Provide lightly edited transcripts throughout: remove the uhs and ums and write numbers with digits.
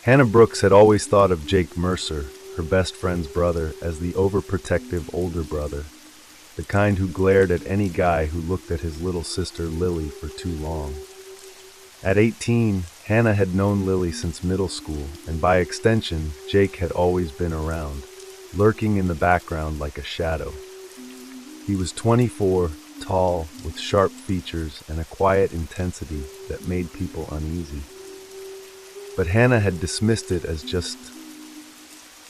Hannah Brooks had always thought of Jake Mercer, her best friend's brother, as the overprotective older brother, the kind who glared at any guy who looked at his little sister Lily for too long. At 18, Hannah had known Lily since middle school, and by extension, Jake had always been around, lurking in the background like a shadow. He was 24, tall, with sharp features and a quiet intensity that made people uneasy. But Hannah had dismissed it as just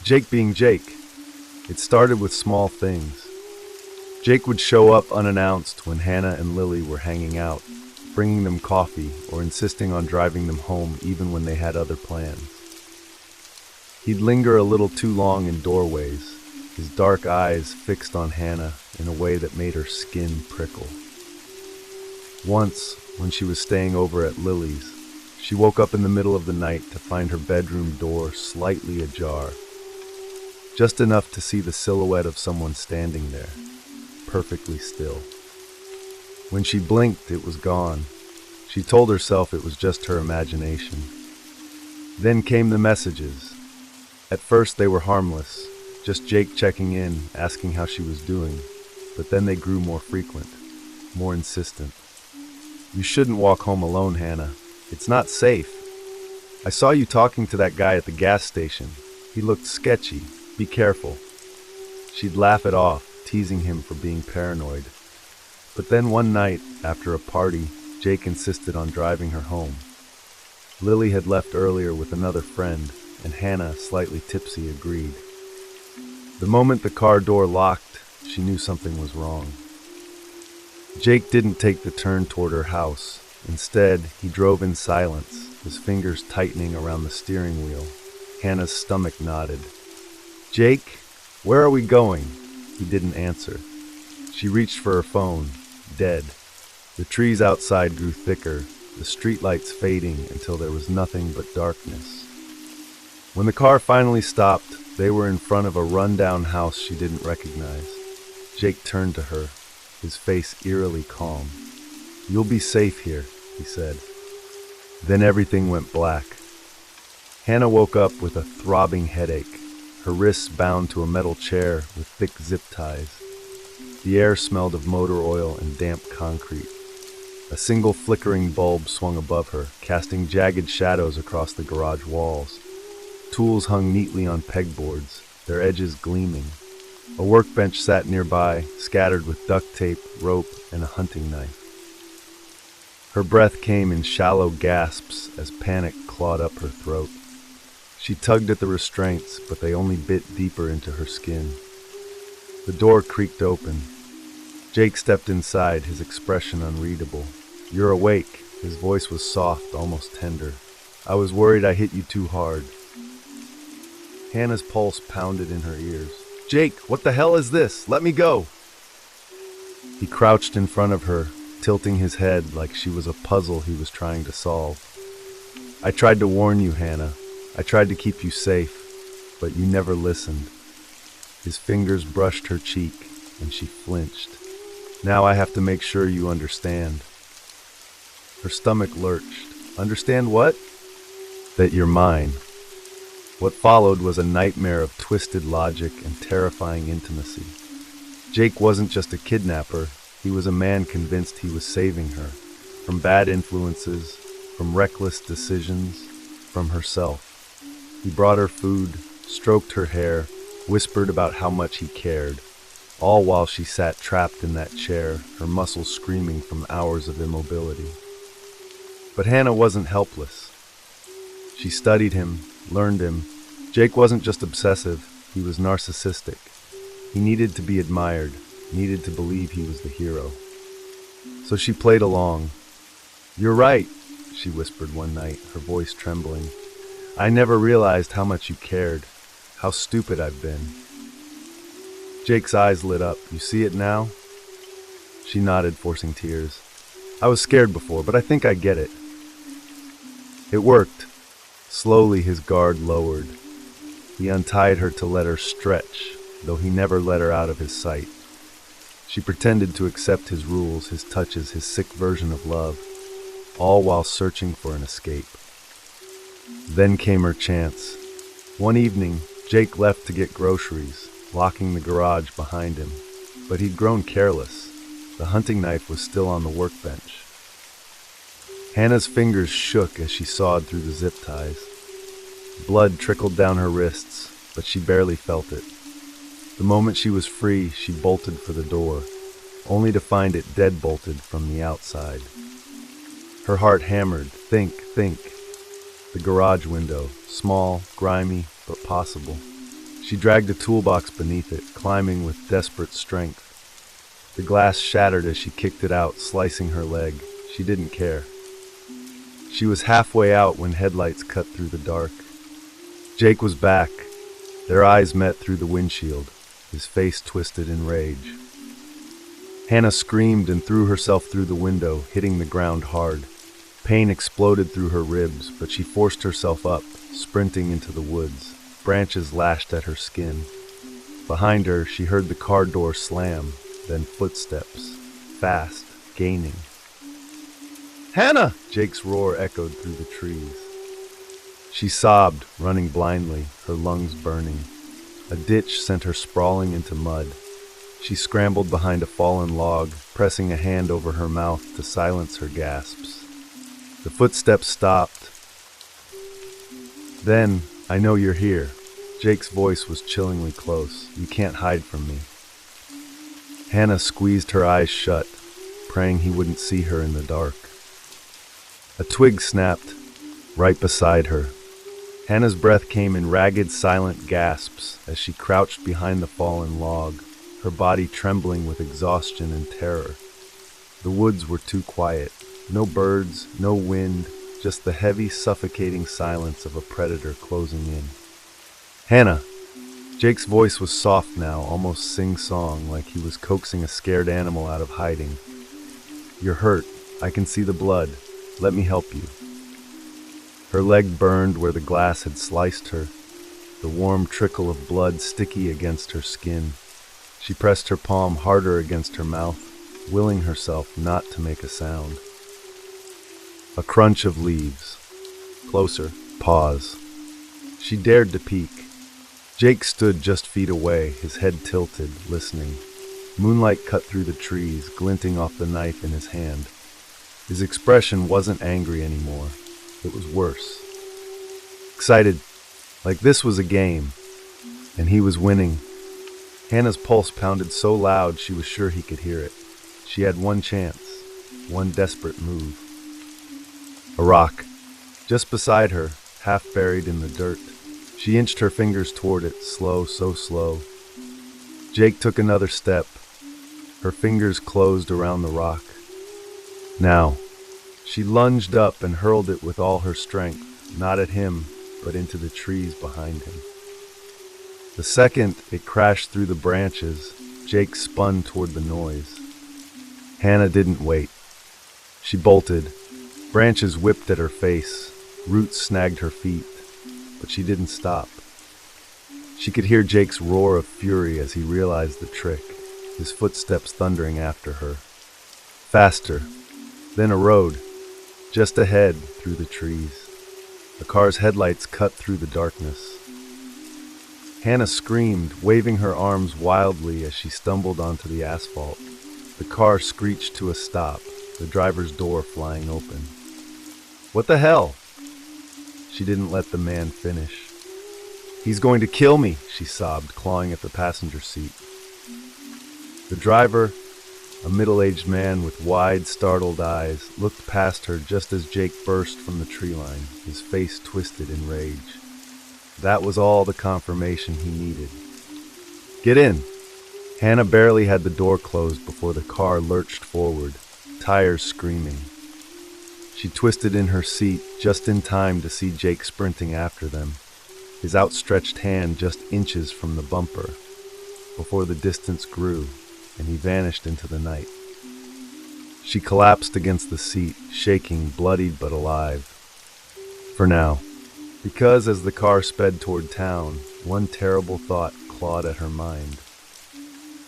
Jake being Jake. It started with small things. Jake would show up unannounced when Hannah and Lily were hanging out, bringing them coffee or insisting on driving them home even when they had other plans. He'd linger a little too long in doorways, his dark eyes fixed on Hannah in a way that made her skin prickle. Once, when she was staying over at Lily's, she woke up in the middle of the night to find her bedroom door slightly ajar, just enough to see the silhouette of someone standing there, perfectly still. When she blinked, it was gone. She told herself it was just her imagination. Then came the messages. At first they were harmless, just Jake checking in, asking how she was doing, but then they grew more frequent, more insistent. "You shouldn't walk home alone, Hannah. It's not safe. I saw you talking to that guy at the gas station. He looked sketchy. Be careful." She'd laugh it off, teasing him for being paranoid. But then one night, after a party, Jake insisted on driving her home. Lily had left earlier with another friend, and Hannah, slightly tipsy, agreed. The moment the car door locked, she knew something was wrong. Jake didn't take the turn toward her house. Instead, he drove in silence, his fingers tightening around the steering wheel. Hannah's stomach knotted. "Jake, where are we going?" He didn't answer. She reached for her phone, dead. The trees outside grew thicker, the streetlights fading until there was nothing but darkness. When the car finally stopped, they were in front of a rundown house she didn't recognize. Jake turned to her, his face eerily calm. "You'll be safe here," he said. Then everything went black. Hannah woke up with a throbbing headache, her wrists bound to a metal chair with thick zip ties. The air smelled of motor oil and damp concrete. A single flickering bulb swung above her, casting jagged shadows across the garage walls. Tools hung neatly on pegboards, their edges gleaming. A workbench sat nearby, scattered with duct tape, rope, and a hunting knife. Her breath came in shallow gasps as panic clawed up her throat. She tugged at the restraints, but they only bit deeper into her skin. The door creaked open. Jake stepped inside, his expression unreadable. "You're awake." His voice was soft, almost tender. "I was worried I hit you too hard." Hannah's pulse pounded in her ears. "Jake, what the hell is this? Let me go!" He crouched in front of her, tilting his head like she was a puzzle he was trying to solve. "I tried to warn you, Hannah. I tried to keep you safe, but you never listened." His fingers brushed her cheek, and she flinched. "Now I have to make sure you understand." Her stomach lurched. "Understand what?" "That you're mine." What followed was a nightmare of twisted logic and terrifying intimacy. Jake wasn't just a kidnapper. He was a man convinced he was saving her, from bad influences, from reckless decisions, from herself. He brought her food, stroked her hair, whispered about how much he cared, all while she sat trapped in that chair, her muscles screaming from hours of immobility. But Hannah wasn't helpless. She studied him, learned him. Jake wasn't just obsessive, he was narcissistic. He needed to be admired, needed to believe he was the hero. So she played along. "You're right," she whispered one night, her voice trembling. "I never realized how much you cared, how stupid I've been." Jake's eyes lit up. "You see it now?" She nodded, forcing tears. "I was scared before, but I think I get it." It worked. Slowly his guard lowered. He untied her to let her stretch, though he never let her out of his sight. She pretended to accept his rules, his touches, his sick version of love, all while searching for an escape. Then came her chance. One evening, Jake left to get groceries, locking the garage behind him. But he'd grown careless. The hunting knife was still on the workbench. Hannah's fingers shook as she sawed through the zip ties. Blood trickled down her wrists, but she barely felt it. The moment she was free, she bolted for the door, only to find it dead-bolted from the outside. Her heart hammered. Think. The garage window, small, grimy, but possible. She dragged a toolbox beneath it, climbing with desperate strength. The glass shattered as she kicked it out, slicing her leg. She didn't care. She was halfway out when headlights cut through the dark. Jake was back. Their eyes met through the windshield, his face twisted in rage. Hannah screamed and threw herself through the window, hitting the ground hard. Pain exploded through her ribs, but she forced herself up, sprinting into the woods. Branches lashed at her skin. Behind her, she heard the car door slam, then footsteps, fast, gaining. "Hannah!" Jake's roar echoed through the trees. She sobbed, running blindly, her lungs burning. A ditch sent her sprawling into mud. She scrambled behind a fallen log, pressing a hand over her mouth to silence her gasps. The footsteps stopped. Then, "I know you're here." Jake's voice was chillingly close. "You can't hide from me." Hannah squeezed her eyes shut, praying he wouldn't see her in the dark. A twig snapped right beside her. Hannah's breath came in ragged, silent gasps as she crouched behind the fallen log, her body trembling with exhaustion and terror. The woods were too quiet. No birds, no wind, just the heavy, suffocating silence of a predator closing in. "Hannah!" Jake's voice was soft now, almost sing-song, like he was coaxing a scared animal out of hiding. "You're hurt. I can see the blood. Let me help you." Her leg burned where the glass had sliced her, the warm trickle of blood sticky against her skin. She pressed her palm harder against her mouth, willing herself not to make a sound. A crunch of leaves. Closer. Pause. She dared to peek. Jake stood just feet away, his head tilted, listening. Moonlight cut through the trees, glinting off the knife in his hand. His expression wasn't angry anymore. It was worse. Excited, like this was a game, and he was winning. Hannah's pulse pounded so loud she was sure he could hear it. She had one chance, one desperate move. A rock, just beside her, half buried in the dirt. She inched her fingers toward it, slow, so slow. Jake took another step. Her fingers closed around the rock. Now, she lunged up and hurled it with all her strength, not at him, but into the trees behind him. The second it crashed through the branches, Jake spun toward the noise. Hannah didn't wait. She bolted. Branches whipped at her face. Roots snagged her feet. But she didn't stop. She could hear Jake's roar of fury as he realized the trick, his footsteps thundering after her. Faster. Then a road. Just ahead, through the trees. The car's headlights cut through the darkness. Hannah screamed, waving her arms wildly as she stumbled onto the asphalt. The car screeched to a stop, the driver's door flying open. "What the hell?" She didn't let the man finish. "He's going to kill me," she sobbed, clawing at the passenger seat. The driver, a middle-aged man with wide, startled eyes, looked past her just as Jake burst from the tree line, his face twisted in rage. That was all the confirmation he needed. "Get in." Hannah barely had the door closed before the car lurched forward, tires screaming. She twisted in her seat just in time to see Jake sprinting after them, his outstretched hand just inches from the bumper, before the distance grew and he vanished into the night. She collapsed against the seat, shaking, bloodied but alive. For now. Because as the car sped toward town, one terrible thought clawed at her mind.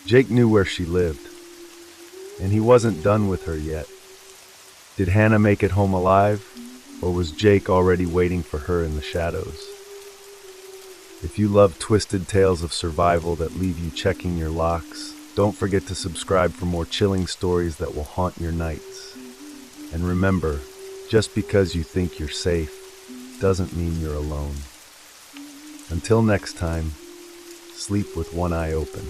Jake knew where she lived, and he wasn't done with her yet. Did Hannah make it home alive? Or was Jake already waiting for her in the shadows? If you love twisted tales of survival that leave you checking your locks, don't forget to subscribe for more chilling stories that will haunt your nights. And remember, just because you think you're safe doesn't mean you're alone. Until next time, sleep with one eye open.